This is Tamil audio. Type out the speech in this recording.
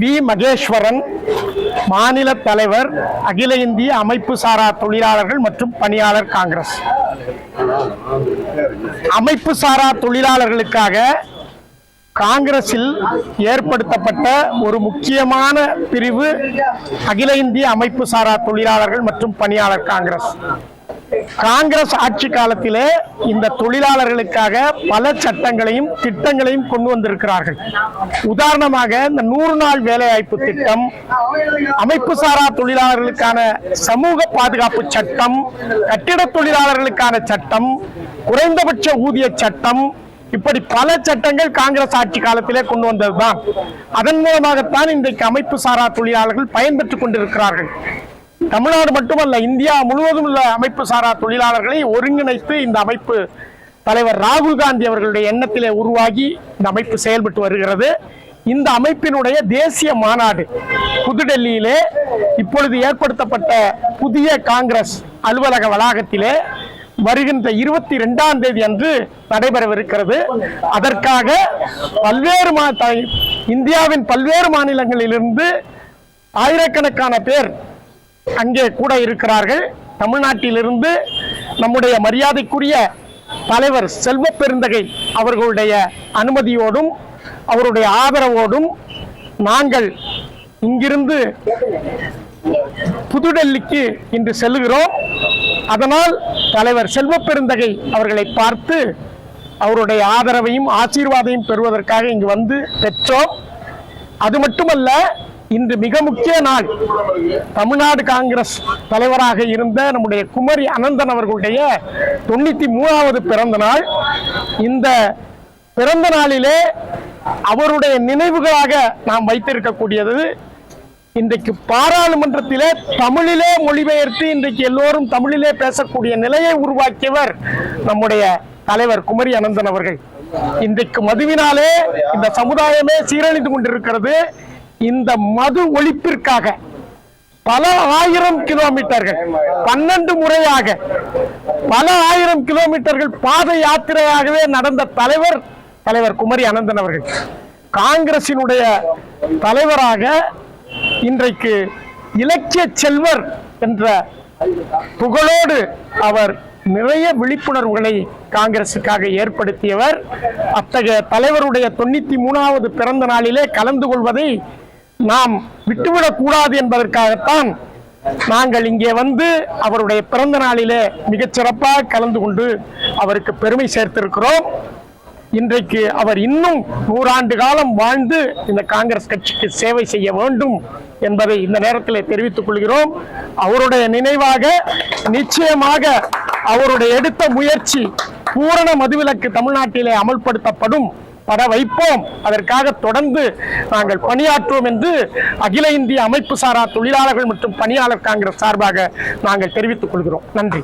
வி மகேஸ்வரன், மாநில தலைவர், அகில இந்திய அமைப்பு சாரா தொழிலாளர்கள் மற்றும் பணியாளர் காங்கிரஸ். அமைப்பு சாரா தொழிலாளர்களுக்காக காங்கிரஸில் ஏற்படுத்தப்பட்ட ஒரு முக்கியமான பிரிவு அகில இந்திய அமைப்பு சாரா தொழிலாளர்கள் மற்றும் பணியாளர் காங்கிரஸ். காங்கிரஸ் ஆட்சி காலத்திலே இந்த தொழிலாளர்களுக்காக பல சட்டங்களையும் திட்டங்களையும் கொண்டு வந்திருக்கிறார்கள். உதாரணமாக இந்த 100 நாள் வேலைவாய்ப்பு திட்டம், அமைப்பு சாரா தொழிலாளர்களுக்கான சமூக பாதுகாப்பு சட்டம், கட்டிட தொழிலாளர்களுக்கான சட்டம், குறைந்தபட்ச ஊதிய சட்டம், இப்படி பல சட்டங்கள் காங்கிரஸ் ஆட்சி காலத்திலே கொண்டு வந்ததுதான். அதன் மூலமாகத்தான் இன்றைக்கு அமைப்பு சாரா தொழிலாளர்கள் பயன்பெற்றுக் கொண்டிருக்கிறார்கள். தமிழ்நாடு மட்டுமல்ல, இந்தியா முழுவதும் உள்ள அமைப்பு சாரா தொழிலாளர்களை ஒருங்கிணைத்து இந்த அமைப்பு தலைவர் ராகுல் காந்தி அவர்களுடைய எண்ணத்திலே உருவாகி இந்த அமைப்பு செயல்பட்டு வருகிறது. இந்த அமைப்பினுடைய தேசிய மாநாடு புதுடெல்லியிலே இப்பொழுது ஏற்படுத்தப்பட்ட புதிய காங்கிரஸ் அலுவலக வளாகத்திலே வருகின்ற 22ஆம் தேதி அன்று நடைபெறவிருக்கிறது. அதற்காக இந்தியாவின் பல்வேறு மாநிலங்களிலிருந்து ஆயிரக்கணக்கான பேர் அங்கே கூட இருக்கிறார்கள். தமிழ்நாட்டிலிருந்து நம்முடைய மரியாதைக்குரிய தலைவர் செல்வ பெருந்தகை அவர்களுடைய அனுமதியோடும் அவருடைய ஆதரவோடும் நாங்கள் இங்கிருந்து புதுடெல்லிக்கு இன்று செல்கிறோம். அதனால் தலைவர் செல்வ பெருந்தகை அவர்களை பார்த்து அவருடைய ஆதரவையும் ஆசீர்வாதையும் பெறுவதற்காக இங்கு வந்து பெற்றோம். அது மட்டுமல்ல, இன்று மிக முக்கிய நாள். தமிழ்நாடு காங்கிரஸ் தலைவராக இருந்த நம்முடைய குமரி அனந்தன் அவர்களுடைய 93வது பிறந்த நாள். இந்த பிறந்த நாளிலே அவருடைய நினைவுகளாக நாம் வைத்திருக்கக்கூடியது இன்றைக்கு பாராளுமன்றத்திலே தமிழிலே மொழிபெயர்த்து இன்றைக்கு எல்லோரும் தமிழிலே பேசக்கூடிய நிலையை உருவாக்கியவர் நம்முடைய தலைவர் குமரி அனந்தன் அவர்கள். இன்றைக்கு மதுவினாலே இந்த சமுதாயமே சீரழிந்து கொண்டிருக்கிறது. இந்த மது ஒழிப்பிற்காக பல ஆயிரம் கிலோமீட்டர்கள் 12 முறையாக பல ஆயிரம் கிலோமீட்டர்கள் பாத யாத்திரையாகவே நடந்த தலைவர் குமரி அனந்தன் அவர்கள். காங்கிரசினுடைய தலைவராக இன்றைக்கு இலக்கிய செல்வர் என்ற புகழோடு அவர் நிறைய விழிப்புணர்வுகளை காங்கிரசுக்காக ஏற்படுத்தியவர். அத்தகைய தலைவருடைய 93வது பிறந்த நாளிலே கலந்து கொள்வதை நாம் விட்டுவிடக் கூடாது என்பதற்காகத்தான் நாங்கள் இங்கே வந்து அவருடைய பிறந்த நாளிலே மிகச்சிறப்பாக கலந்து கொண்டு அவருக்கு பெருமை சேர்த்திருக்கிறோம். இன்றைக்கு அவர் இன்னும் 100 ஆண்டு காலம் வாழ்ந்து இந்த காங்கிரஸ் கட்சிக்கு சேவை செய்ய வேண்டும் என்பதை இந்த நேரத்தில் தெரிவித்துக் கொள்கிறோம். அவருடைய நினைவாக நிச்சயமாக அவருடைய எடுத்த முயற்சி பூரண மதுவிலக்கு தமிழ்நாட்டிலே அமல்படுத்தப்படும், பட வைப்போம். அதற்காக தொடர்ந்து நாங்கள் பணியாற்றுவோம் என்று அகில இந்திய அமைப்பு சாரா தொழிலாளர்கள் மற்றும் பணியாளர் காங்கிரஸ் சார்பாக நாங்கள் தெரிவித்துக் கொள்கிறோம். நன்றி.